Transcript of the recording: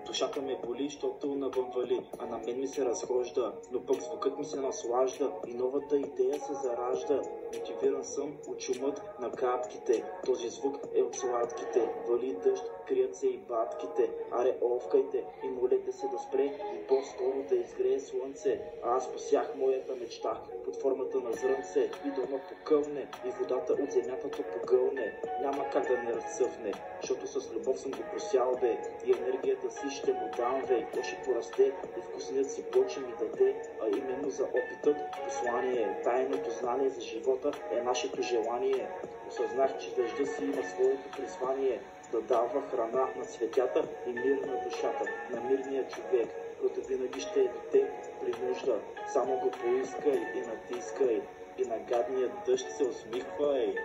Душата ме боли, защото навън вали, а на мен ми се разхожда, но пък звукът ми се наслажда и новата идея се заражда. Мотивиран съм от шумът на капките, този звук е от сладките. Вали дъжд, крият се и бабките, аре овкайте и молете се да спре и по-скоро да изгрее слънце. А аз посях моята мечта под формата на зрънце и дома покълне и водата от земята то погълне. Няма как да не разцъфне, защото с любов съм го просял бе и енергията си ще му дам бе. То ще порасте и вкусният си плод ще ми даде, а именно за опитът послание. Тайното знание за живота е нашето желание. Осъзнах, че дъжда си има своето призвание да дава храна на цветята и мир на душата на мирния човек, който винаги ще е до теб при нужда. Само го поискай и натискай и на гадния дъжд се усмихвай.